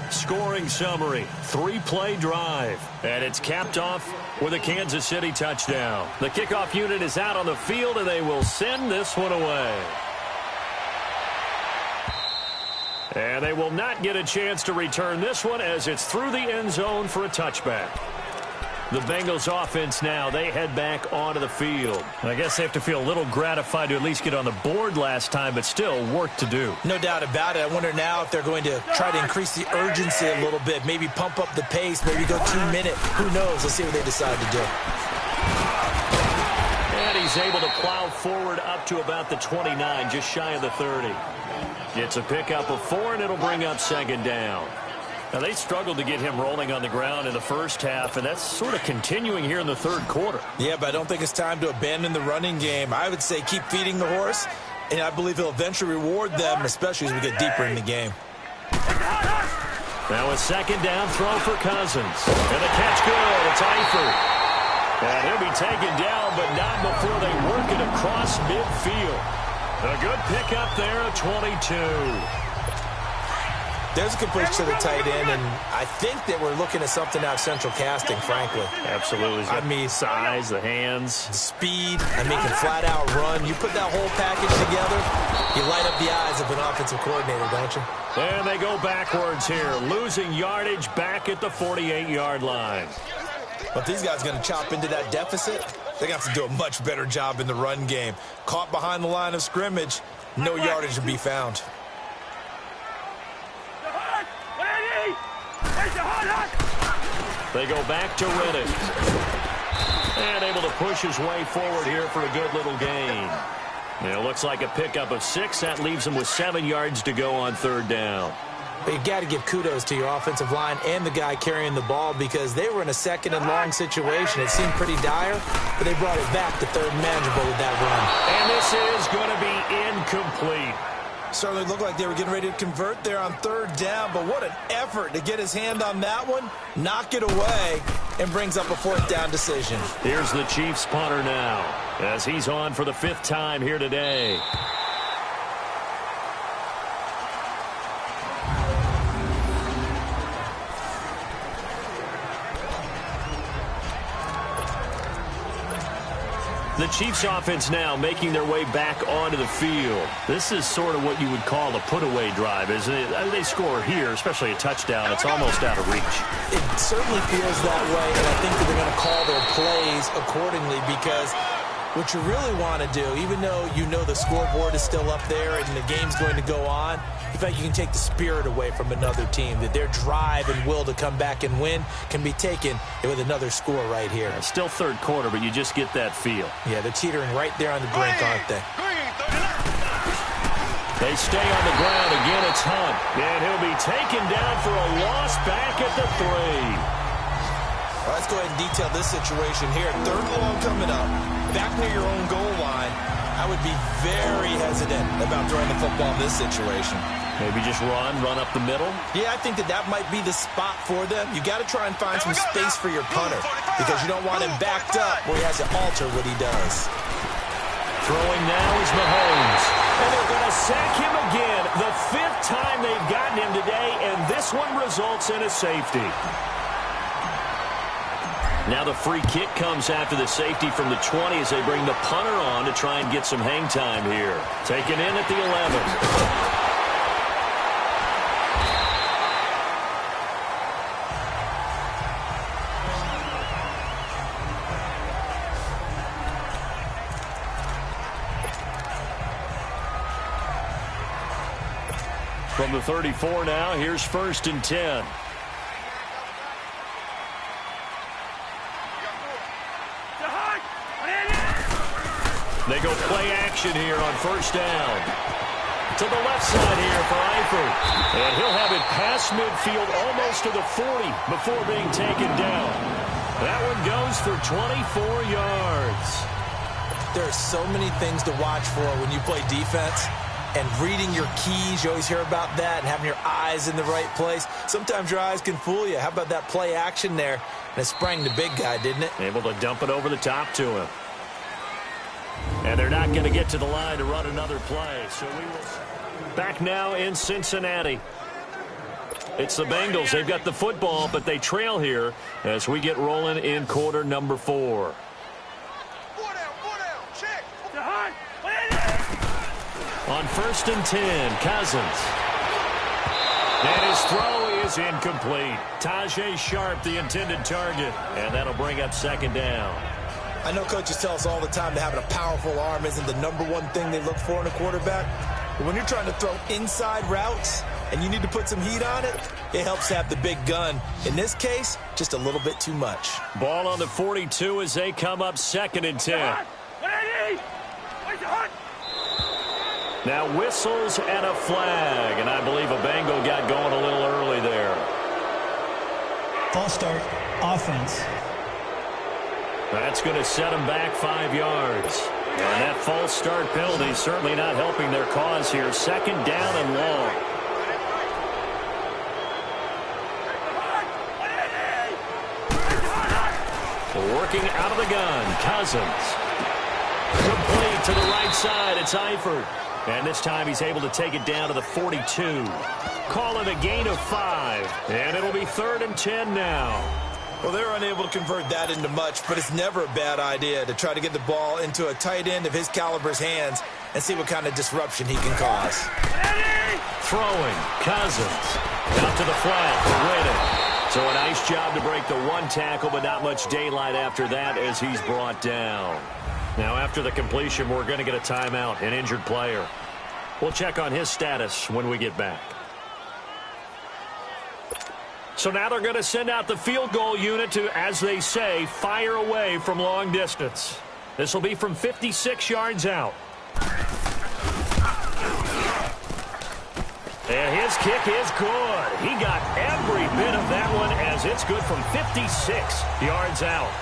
Scoring summary, 3-play drive. And it's capped off with a Kansas City touchdown. The kickoff unit is out on the field, and they will send this one away. And they will not get a chance to return this one as it's through the end zone for a touchback. The Bengals offense now, they head back onto the field. I guess they have to feel a little gratified to at least get on the board last time, but still work to do. No doubt about it. I wonder now if they're going to try to increase the urgency a little bit, maybe pump up the pace, maybe go 2-minute. Who knows? Let's see what they decide to do. And he's able to plow forward up to about the 29, just shy of the 30. It's a pickup of 4, and it'll bring up 2nd down. Now, they struggled to get him rolling on the ground in the first half, and that's sort of continuing here in the 3rd quarter. Yeah, but I don't think it's time to abandon the running game. I would say keep feeding the horse, and I believe he'll eventually reward them, especially as we get deeper in the game. Now a 2nd down throw for Cousins. And the catch good. It's Eifert. And he'll be taken down, but not before they work it across midfield. A good pickup there of 22. There's a complete to the tight end, and I think that we're looking at something out of Central Casting, frankly. Absolutely. I mean, size, the hands. Speed. I mean, can flat out run. You put that whole package together, you light up the eyes of an offensive coordinator, don't you? And they go backwards here, losing yardage back at the 48-yard line. But these guys are going to chop into that deficit. They're going to have to do a much better job in the run game. Caught behind the line of scrimmage, no yardage to be found. They go back to Reddick. And able to push his way forward here for a good little gain. It looks like a pickup of 6. That leaves him with 7 yards to go on third down. But you've got to give kudos to your offensive line and the guy carrying the ball because they were in a second and long situation. It seemed pretty dire, but they brought it back to third and manageable with that run. And this is going to be incomplete. Certainly looked like they were getting ready to convert there on third down, but what an effort to get his hand on that one, knock it away, and brings up a fourth down decision. Here's the Chiefs punter now as he's on for the 5th time here today. The Chiefs offense now making their way back onto the field. This is sort of what you would call a put-away drive, isn't it? They score here, especially a touchdown. It's almost out of reach. It certainly feels that way, and I think that they're going to call their plays accordingly because what you really want to do, even though you know the scoreboard is still up there and the game's going to go on, in fact, you can take the spirit away from another team, that their drive and will to come back and win can be taken with another score right here. Still third quarter, but you just get that feel. Yeah, they're teetering right there on the brink, aren't they? They stay on the ground. Again, it's Hunt. And he'll be taken down for a loss back at the 3. Well, let's go ahead and detail this situation here. Third and long coming up, back near your own goal line. I would be very hesitant about throwing the football in this situation. Maybe just run up the middle? Yeah, I think that might be the spot for them. You got to try and find some space for your punter because you don't want him backed up where he has to alter what he does. Throwing now is Mahomes. And they're going to sack him again. The 5th time they've gotten him today, and this one results in a safety. Now the free kick comes after the safety from the 20 as they bring the punter on to try and get some hang time here. Taken in at the 11. From the 34 now, here's 1st and 10. They go play action here on 1st down. To the left side here for Eifert. And he'll have it past midfield almost to the 40 before being taken down. That one goes for 24 yards. There are so many things to watch for when you play defense. And reading your keys, you always hear about that, and having your eyes in the right place. Sometimes your eyes can fool you. How about that play action there? And it sprang the big guy, didn't it? Able to dump it over the top to him. And they're not going to get to the line to run another play. So we will back now in Cincinnati. It's the Bengals. They've got the football, but they trail here as we get rolling in quarter number 4. On 1st and 10, Cousins. And his throw is incomplete. Tajay Sharp, the intended target. And that'll bring up 2nd down. I know coaches tell us all the time that having a powerful arm isn't the number one thing they look for in a quarterback. But when you're trying to throw inside routes and you need to put some heat on it, it helps have the big gun. In this case, just a little bit too much. Ball on the 42 as they come up 2nd and 10. Now whistles and a flag, and I believe a Bengal got going a little early there. False start, offense. That's going to set them back 5 yards. And that false start penalty is certainly not helping their cause here. 2nd down and long. working out of the gun. Cousins. Complete to the right side. It's Eifert. And this time he's able to take it down to the 42. Call it a gain of 5. And it'll be 3rd and 10 now. Well, they're unable to convert that into much, but it's never a bad idea to try to get the ball into a tight end of his caliber's hands and see what kind of disruption he can cause. Throwing. Cousins. Out to the flat for Riddick. So a nice job to break the 1 tackle, but not much daylight after that as he's brought down. Now, after the completion, we're going to get a timeout, an injured player. We'll check on his status when we get back. So now they're going to send out the field goal unit to, as they say, fire away from long distance. This will be from 56 yards out. And his kick is good. He got every bit of that one as it's good from 56 yards out.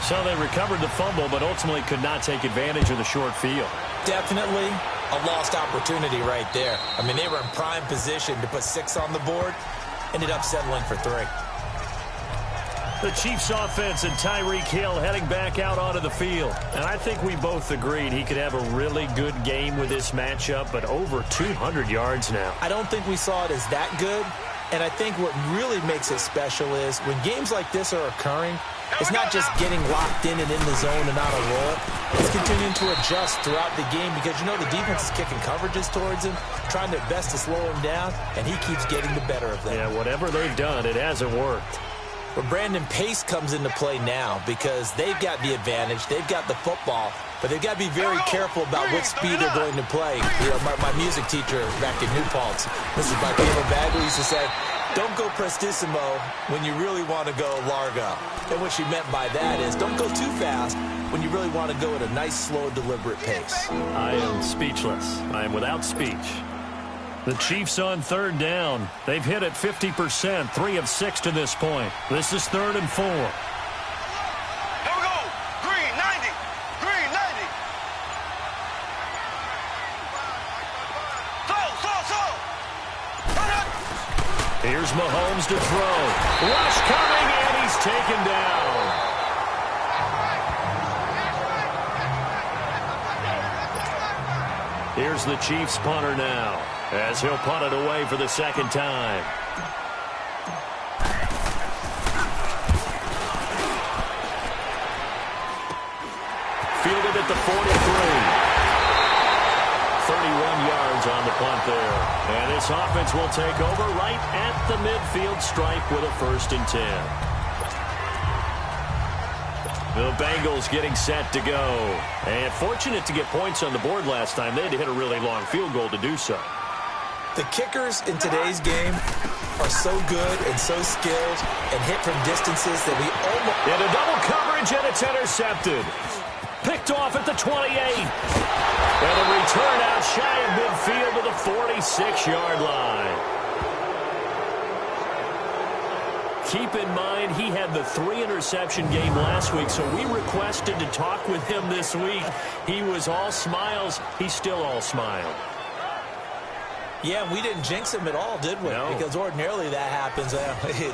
So they recovered the fumble, but ultimately could not take advantage of the short field. Definitely a lost opportunity right there. I mean, they were in prime position to put 6 on the board. Ended up settling for 3. The Chiefs offense and Tyreek Hill heading back out onto the field. And I think we both agreed he could have a really good game with this matchup, but over 200 yards now. I don't think we saw it as that good. And I think what really makes it special is when games like this are occurring, it's not just getting locked in and in the zone and on a roll. It's continuing to adjust throughout the game because, you know, the defense is kicking coverages towards him, trying their best to slow him down, and he keeps getting the better of them. Yeah, whatever they've done, it hasn't worked. But Brandon, pace comes into play now because they've got the advantage. They've got the football, but they've got to be very careful about what speed they're going to play. You know, my music teacher back in New Paltz, Mrs. Michaela Bagley, used to say, don't go prestissimo when you really want to go largo. And what she meant by that is don't go too fast when you really want to go at a nice, slow, deliberate pace. I am speechless. I am without speech. The Chiefs on 3rd down. They've hit it 50%, 3 of 6 to this point. This is 3rd and 4. Here we go. Green, 90. Green, 90. Slow. Here's Mahomes to throw. Rush coming, and he's taken down. Here's the Chiefs punter now, as he'll punt it away for the 2nd time. Fielded at the 43. 31 yards on the punt there. And this offense will take over right at the midfield stripe with a 1st and 10. The Bengals getting set to go. And fortunate to get points on the board last time. They had to hit a really long field goal to do so. The kickers in today's game are so good and so skilled and hit from distances that we almost... And a double coverage, and it's intercepted. Picked off at the 28. And a return out shy of midfield to the 46-yard line. Keep in mind, he had the 3-interception game last week, so we requested to talk with him this week. He was all smiles. He's still all smile. Yeah, we didn't jinx him at all, did we? No. Because ordinarily that happens.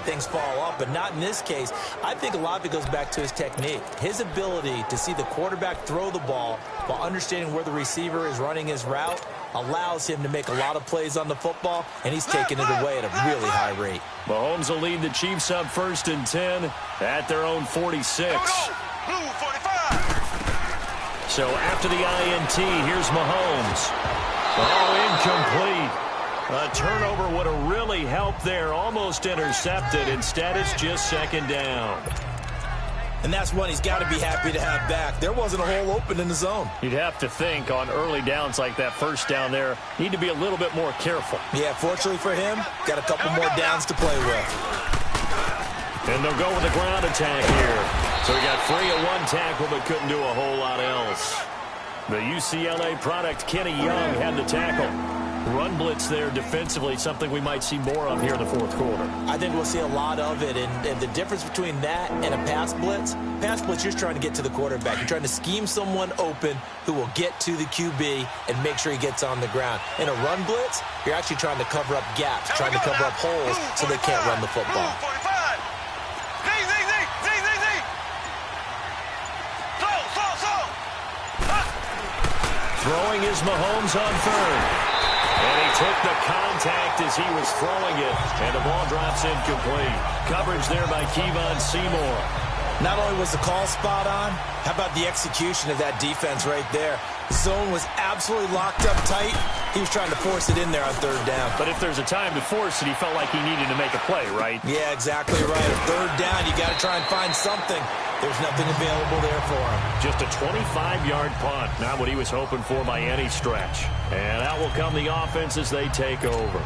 Things fall off, but not in this case. I think a lot of it goes back to his technique. His ability to see the quarterback throw the ball while understanding where the receiver is running his route allows him to make a lot of plays on the football, and he's taking it away at a really high rate. Mahomes will lead the Chiefs up 1st and 10 at their own 46. Blue 45. So after the INT, here's Mahomes. Oh, incomplete. A turnover would have really helped there. Almost intercepted. Instead, it's just 2nd down. And that's one he's got to be happy to have back. There wasn't a hole open in the zone. You'd have to think on early downs like that 1st down there, need to be a little bit more careful. Yeah, fortunately for him, got a couple more downs to play with. And they'll go with the ground attack here. So he got free of 1 tackle, but couldn't do a whole lot else. The UCLA product, Kenny Young, had the tackle. Run blitz there defensively, something we might see more of here in the 4th quarter. I think we'll see a lot of it, and the difference between that and a pass blitz, you're just trying to get to the quarterback. You're trying to scheme someone open who will get to the QB and make sure he gets on the ground. In a run blitz, you're actually trying to cover up gaps, trying to cover up holes so they can't run the football. Throwing is Mahomes on third. And he took the contact as he was throwing it, and the ball drops incomplete. Coverage there by Kevon Seymour. Not only was the call spot on, how about the execution of that defense right there? The zone was absolutely locked up tight. He was trying to force it in there on third down. But if there's a time to force it, he felt like he needed to make a play, right? Yeah, exactly right. At third down, you got to try and find something. There's nothing available there for him. Just a 25-yard punt. Not what he was hoping for by any stretch. And out will come the offense as they take over.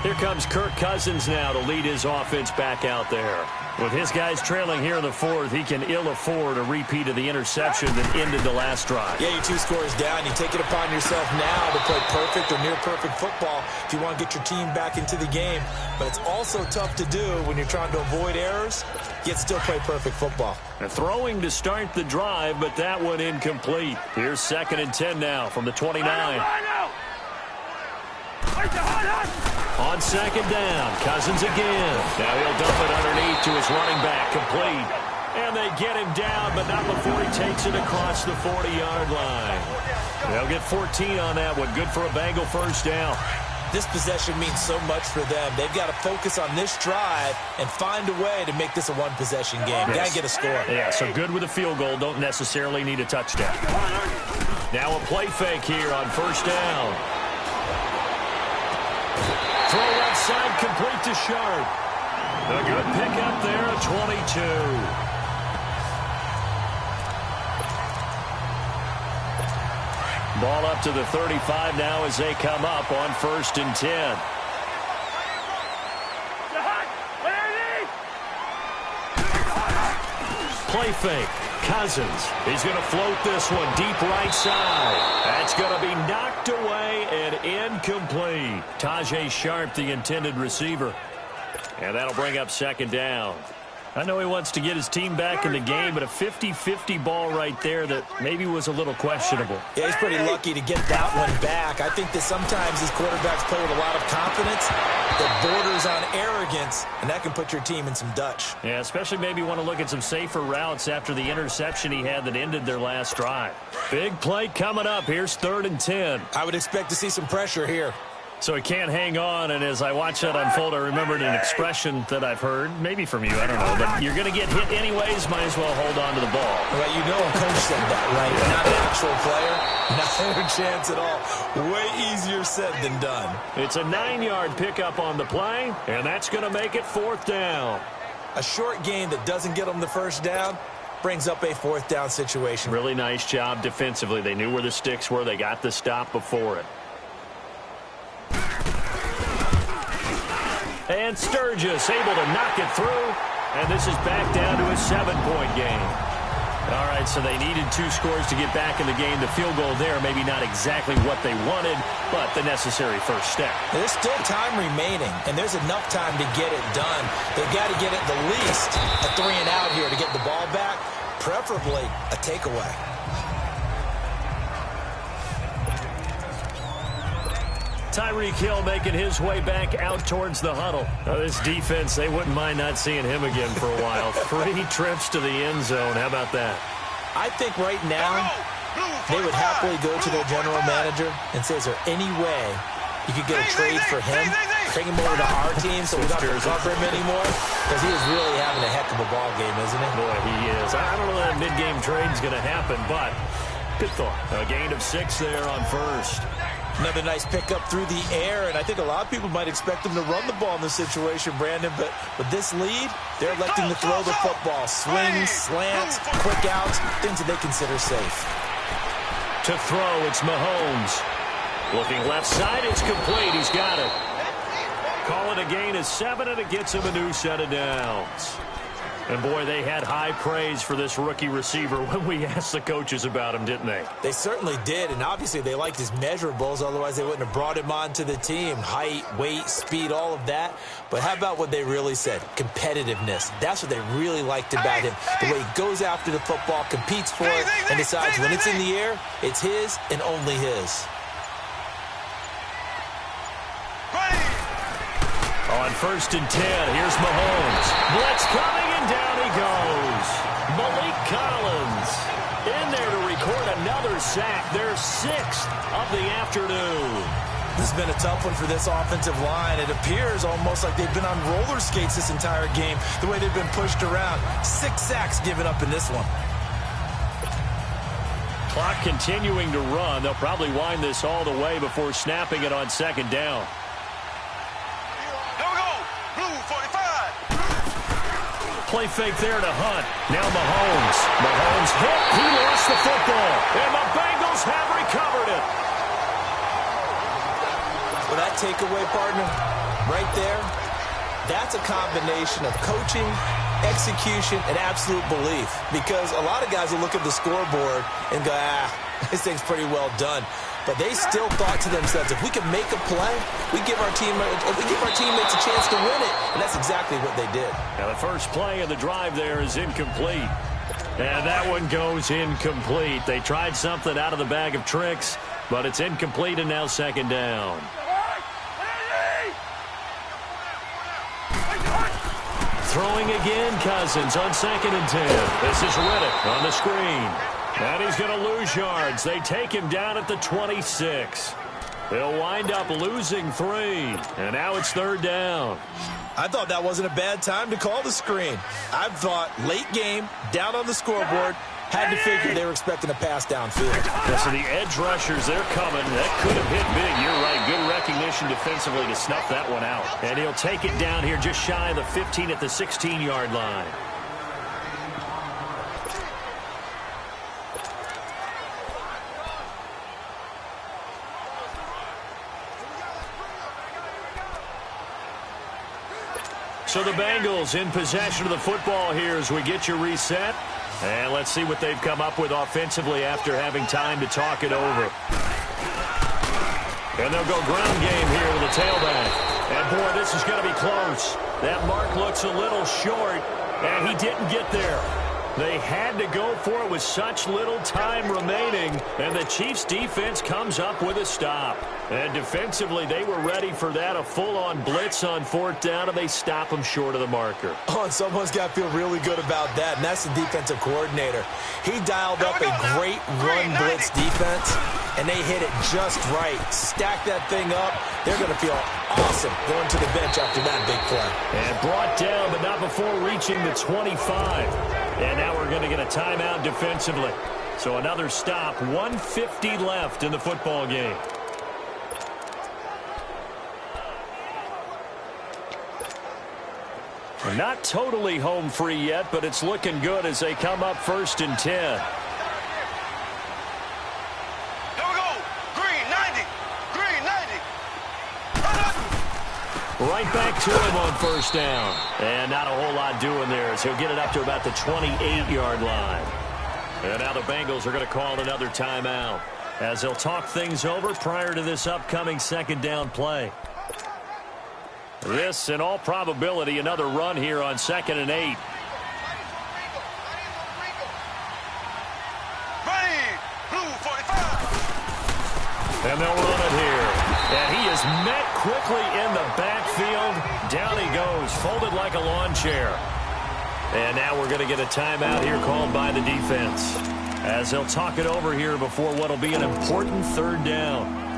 Here comes Kirk Cousins now to lead his offense back out there. With his guys trailing here in the fourth, he can ill afford a repeat of the interception that ended the last drive. Yeah, you're 2 scores down. You take it upon yourself now to play perfect or near-perfect football if you want to get your team back into the game. But it's also tough to do when you're trying to avoid errors, yet still play perfect football. And throwing to start the drive, but that one incomplete. Here's 2nd and 10 now from the 29. On 2nd down, Cousins again. Now he'll dump it underneath to his running back, complete. And they get him down, but not before he takes it across the 40-yard line. They'll get 14 on that one. Good for a Bengal first down. This possession means so much for them. They've got to focus on this drive and find a way to make this a one-possession game. Yes. Got to get a score. Yeah, so good with a field goal. Don't necessarily need a touchdown. Now a play fake here on first down. Throw left side, complete to Sharp. A good pickup there at 22. Ball up to the 35 now as they come up on 1st and 10. Play fake. Cousins. He's going to float this one deep right side. That's going to be knocked away and incomplete. Tajae Sharp, the intended receiver. And that'll bring up 2nd down. I know he wants to get his team back in the game, but a 50-50 ball right there that maybe was a little questionable. Yeah, he's pretty lucky to get that one back. I think that sometimes these quarterbacks play with a lot of confidence that borders on arrogance, and that can put your team in some Dutch. Yeah, especially maybe want to look at some safer routes after the interception he had that ended their last drive. Big play coming up. Here's 3rd and 10. I would expect to see some pressure here. So he can't hang on, and as I watch that unfold, I remembered an expression that I've heard, maybe from you, I don't know, but you're going to get hit anyways, might as well hold on to the ball. Well, you know a coach said that, right? Not an actual player, not a chance at all. Way easier said than done. It's a 9-yard pickup on the play, and that's going to make it 4th down. A short gain that doesn't get them the first down brings up a 4th down situation. Really nice job defensively. They knew where the sticks were. They got the stop before it. And Sturgis able to knock it through. And this is back down to a 7-point game. All right, so they needed 2 scores to get back in the game. The field goal there, maybe not exactly what they wanted, but the necessary first step. There's still time remaining, and there's enough time to get it done. They've got to get at the least a 3 and out here to get the ball back, preferably a takeaway. Tyreek Hill making his way back out towards the huddle. Now, this defense, they wouldn't mind not seeing him again for a while. 3 trips to the end zone. How about that? I think right now they would happily go to their general manager and say, is there any way you could get a trade for him? Bring him over to our team so we don't have to cover him anymore? Because he is really having a heck of a ball game, isn't he? Boy, he is. I don't know that mid-game trade's going to happen, but good thought. A gain of 6 there on first. Another nice pickup through the air, and I think a lot of people might expect them to run the ball in this situation, Brandon, but with this lead, they're electing to throw the football. Swings, slants, quick outs, things that they consider safe. To throw, it's Mahomes. Looking left side, it's complete. He's got it. Call it a gain of 7, and it gets him a new set of downs. And, boy, they had high praise for this rookie receiver when we asked the coaches about him, didn't they? They certainly did, and obviously they liked his measurables. Otherwise, they wouldn't have brought him onto the team. Height, weight, speed, all of that. But how about what they really said? Competitiveness. That's what they really liked about him. The way he goes after the football, competes for it, and decides when it's in the air, it's his and only his. On 1st and 10, here's Mahomes. Blitz coming, and down he goes. Malik Collins in there to record another sack, their 6th of the afternoon. This has been a tough one for this offensive line. It appears almost like they've been on roller skates this entire game, the way they've been pushed around. 6 sacks given up in this one. Clock continuing to run. They'll probably wind this all the way before snapping it on 2nd down. Here we go. Blue 45. Play fake there to Hunt. Now Mahomes. Mahomes hit. He lost the football. And the Bengals have recovered it. Well, that takeaway, partner, right there, that's a combination of coaching, execution, and absolute belief. Because a lot of guys will look at the scoreboard and go, this thing's pretty well done. But they still thought to themselves, if we can make a play, we give our teammates a chance to win it. And that's exactly what they did. Now the first play of the drive there is incomplete. And that one goes incomplete. They tried something out of the bag of tricks, but it's incomplete, and now 2nd down. Throwing again, Cousins on 2nd and 10. This is Riddick on the screen. And he's going to lose yards. They take him down at the 26. He'll wind up losing 3. And now it's 3rd down. I thought that wasn't a bad time to call the screen. I thought late game, down on the scoreboard, had to figure they were expecting a pass downfield. Yeah, so the edge rushers, they're coming. That could have hit big. You're right. Good recognition defensively to snuff that one out. And he'll take it down here just shy of the 15 at the 16-yard line. So the Bengals in possession of the football here as we get you reset. And let's see what they've come up with offensively after having time to talk it over. And they'll go ground game here with a tailback. And, boy, this is going to be close. That mark looks a little short, and he didn't get there. They had to go for it with such little time remaining, and the Chiefs' defense comes up with a stop. And defensively, they were ready for that, a full-on blitz on 4th down, and they stop them short of the marker. Oh, and someone's got to feel really good about that, and that's the defensive coordinator. He dialed up a great run blitz defense, and they hit it just right. Stack that thing up. They're going to feel awesome going to the bench after that big play. And brought down, but not before reaching the 25. And now we're going to get a timeout defensively. So another stop, 1:50 left in the football game. Not totally home free yet, but it's looking good as they come up 1st and 10. Here we go. Green 90. Green 90. Right back to him on 1st down. And not a whole lot doing there as he'll get it up to about the 28-yard line. And now the Bengals are going to call another timeout as they'll talk things over prior to this upcoming 2nd down play. This, in all probability, another run here on 2nd and 8. Ready. Blue 45. And they'll run it here. And he is met quickly in the backfield. Down he goes, folded like a lawn chair. And now we're going to get a timeout here called by the defense as they'll talk it over here before what will be an important 3rd down.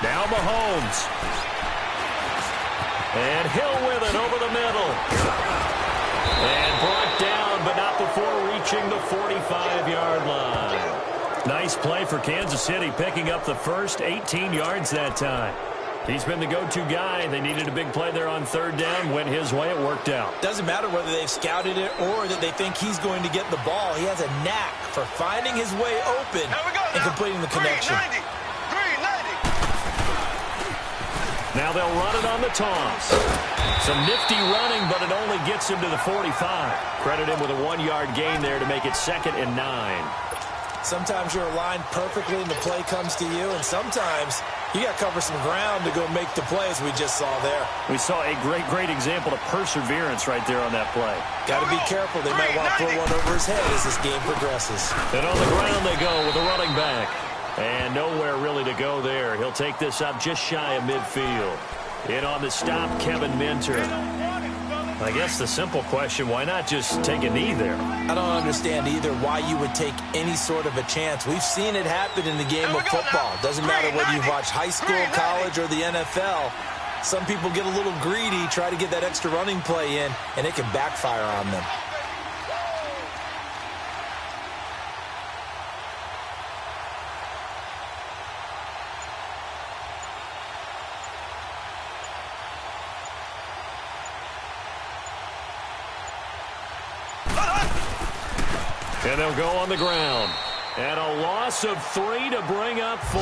Now Mahomes. And Hill with it over the middle. And brought down, but not before reaching the 45-yard line. Nice play for Kansas City, picking up the first 18 yards that time. He's been the go-to guy. They needed a big play there on 3rd down. Went his way. It worked out. Doesn't matter whether they've scouted it or that they think he's going to get the ball. He has a knack for finding his way open and completing the connection. Green 90. Now they'll run it on the toss. Some nifty running, but it only gets him to the 45. Credit him with a 1-yard gain there to make it 2nd and 9. Sometimes you're aligned perfectly and the play comes to you, and sometimes You got to cover some ground to go make the plays we just saw there. We saw a great example of perseverance right there on that play. Got to be careful. They might want to throw one over his head as this game progresses. And on the ground they go with a running back. And nowhere really to go there. He'll take this up just shy of midfield. In on the stop, Kevin Minter. I guess the simple question, why not just take a knee there? I don't understand either why you would take any sort of a chance. We've seen it happen in the game of football. Doesn't matter whether you've watched high school, college, or the NFL. Some people get a little greedy, try to get that extra running play in, and it can backfire on them. And they'll go on the ground. And a loss of 3 to bring up 4.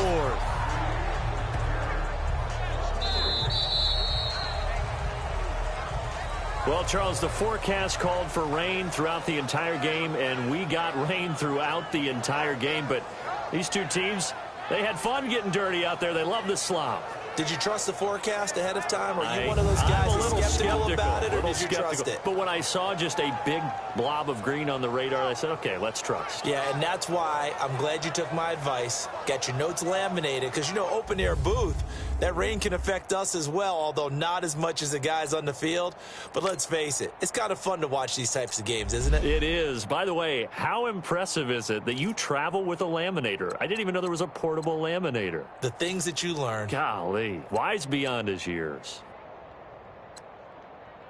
Well, Charles, the forecast called for rain throughout the entire game, and we got rain throughout the entire game. But these two teams, they had fun getting dirty out there. They love the slop. Did you trust the forecast ahead of time? Are you one of those guys that's skeptical about it, or did you trust it? But when I saw just a big blob of green on the radar, I said, okay, let's trust. Yeah, and that's why I'm glad you took my advice. Got your notes laminated, because, you know, open-air booth, that rain can affect us as well, although not as much as the guys on the field. But let's face it, it's kind of fun to watch these types of games, isn't it? It is. By the way, how impressive is it that you travel with a laminator? I didn't even know there was a portable laminator. The things that you learn. Golly. Wise beyond his years.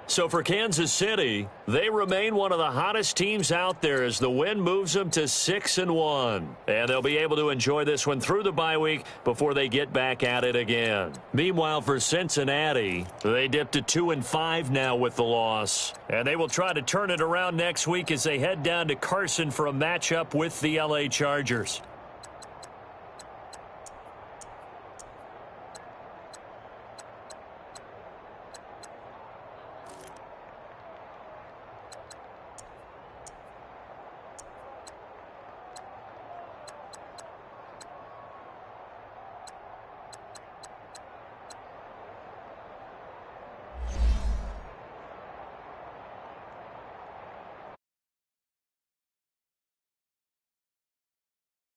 So for Kansas City, they remain one of the hottest teams out there as the win moves them to 6-1. And they'll be able to enjoy this one through the bye week before they get back at it again. Meanwhile, for Cincinnati, they dipped to 2-5 now with the loss. And they will try to turn it around next week as they head down to Carson for a matchup with the LA Chargers.